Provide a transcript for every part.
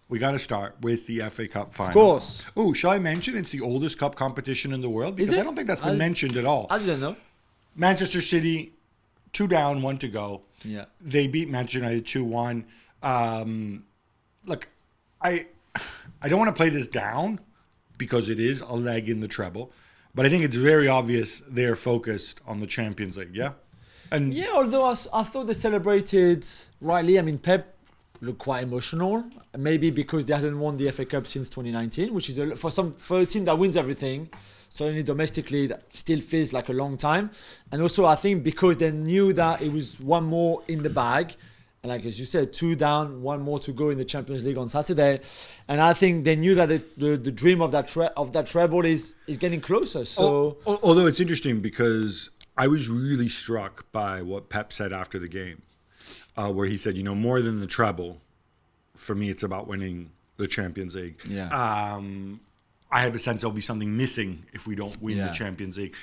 we got to start with the FA Cup final. Of course. Oh, shall I mention it's the oldest cup competition in the world? Because I don't think that's been mentioned at all. I didn't know. Manchester City, 2 down, 1 to go. Yeah. They beat Manchester United 2-1. Look, I don't want to play this down because it is a leg in the treble, but I think it's very obvious they're focused on the Champions League, yeah? And yeah, although I thought they celebrated rightly. I mean, Pep looked quite emotional, maybe because they hadn't won the FA Cup since 2019, which is for a team that wins everything, certainly domestically, that still feels like a long time. And also, I think because they knew that it was one more in the bag, and like as you said, 2 down, 1 more to go in the Champions League on Saturday, and I think they knew that the dream of that treble is getting closer. So, although it's interesting because I was really struck by what Pep said after the game, where he said, more than the treble, for me, it's about winning the Champions League. Yeah. I have a sense there'll be something missing if we don't win the Champions League.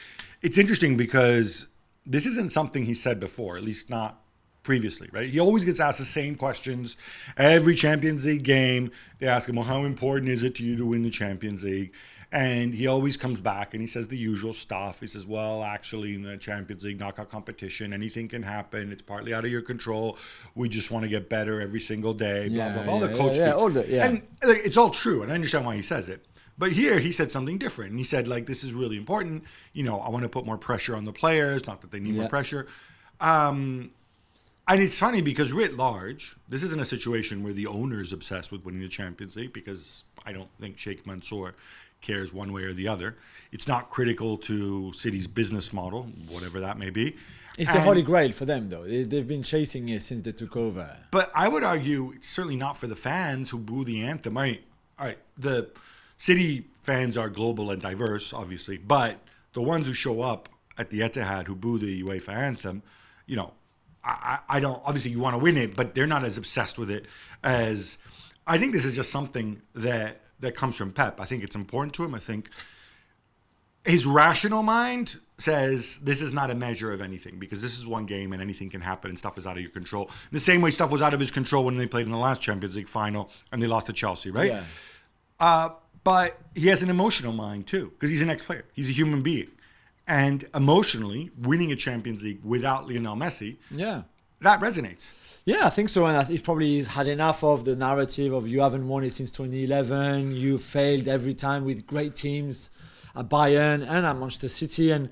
It's interesting because this isn't something he said before, at least not previously, right? He always gets asked the same questions. Every Champions League game, they ask him, well, how important is it to you to win the Champions League? And he always comes back and he says the usual stuff. He says, well, actually, in the Champions League knockout competition, anything can happen. It's partly out of your control. We just want to get better every single day, blah, blah, blah. All the coach speak. And it's all true, and I understand why he says it. But here, he said something different. And he said, this is really important. I want to put more pressure on the players, not that they need more pressure. And it's funny because writ large, this isn't a situation where the owner is obsessed with winning the Champions League, because I don't think Sheikh Mansour cares one way or the other. It's not critical to City's business model, whatever that may be. It's the holy grail for them, though. They've been chasing it since they took over. But I would argue it's certainly not for the fans who boo the anthem. All right, the City fans are global and diverse, obviously, but the ones who show up at the Etihad who boo the UEFA anthem, I don't, obviously you want to win it, but they're not as obsessed with it as, I think this is just something that comes from Pep. I think it's important to him. I think his rational mind says this is not a measure of anything because this is one game and anything can happen and stuff is out of your control. In the same way stuff was out of his control when they played in the last Champions League final and they lost to Chelsea, right? Yeah. But he has an emotional mind too because he's an ex-player. He's a human being. And emotionally, winning a Champions League without Lionel Messi, that resonates. Yeah, I think so. And he's probably had enough of the narrative of you haven't won it since 2011. You failed every time with great teams at Bayern and at Manchester City. And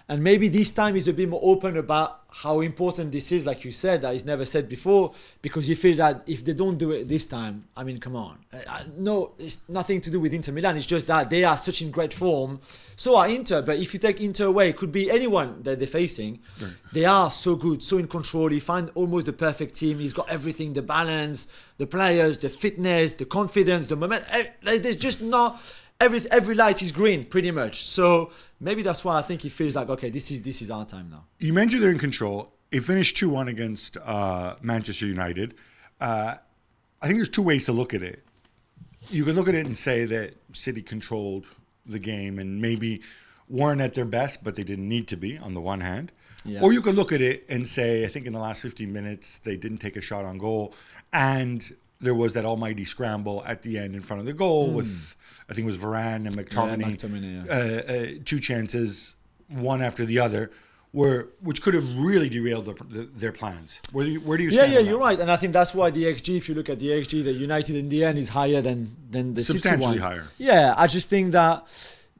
maybe this time he's a bit more open about how important this is, like you said, that he's never said before, because he feels that if they don't do it this time, I mean, come on. No, it's nothing to do with Inter Milan. It's just that they are such in great form. So are Inter. But if you take Inter away, it could be anyone that they're facing. Right. They are so good, so in control. He find almost the perfect team. He's got everything, the balance, the players, the fitness, the confidence, the momentum. There's just not... Every light is green, pretty much. So maybe that's why I think he feels like, okay, this is our time now. You mentioned they're in control. It finished 2-1 against Manchester United. I think there's 2 ways to look at it. You can look at it and say that City controlled the game and maybe weren't at their best, but they didn't need to be, on the one hand. Yeah. Or you could look at it and say, I think in the last 15 minutes, they didn't take a shot on goal. And there was that almighty scramble at the end in front of the goal with, I think it was Varane and McTominay. 2 chances, one after the other, which could have really derailed their plans. Where do you stand? Yeah, you're right. And I think that's why the XG, if you look at the XG, the United in the end is higher than the City one. Substantially higher. Yeah, I just think that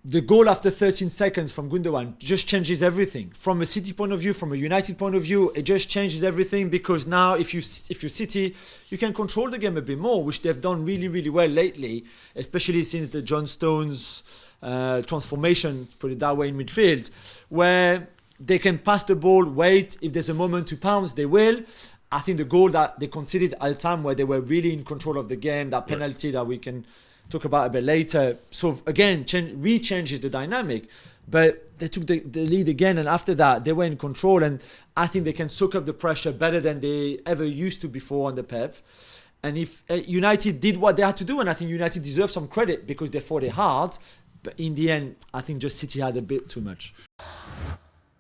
the goal after 13 seconds from Gundogan just changes everything. From a City point of view, from a United point of view, it just changes everything, because now if you're City, you can control the game a bit more, which they've done really, really well lately, especially since the John Stones transformation, put it that way, in midfield, where they can pass the ball, wait. If there's a moment to pounce, they will. I think the goal that they conceded at a time where they were really in control of the game, that penalty that we can talk about a bit later, so again re-changes the dynamic. But they took the lead again, and after that they were in control, and I think they can soak up the pressure better than they ever used to before under Pep. And if United did what they had to do, and I think United deserve some credit because they fought it hard, but in the end I think just City had a bit too much.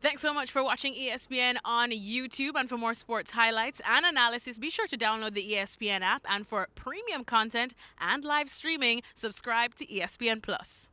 Thanks so much for watching ESPN on YouTube. And for more sports highlights and analysis, be sure to download the ESPN app. And for premium content and live streaming, subscribe to ESPN Plus.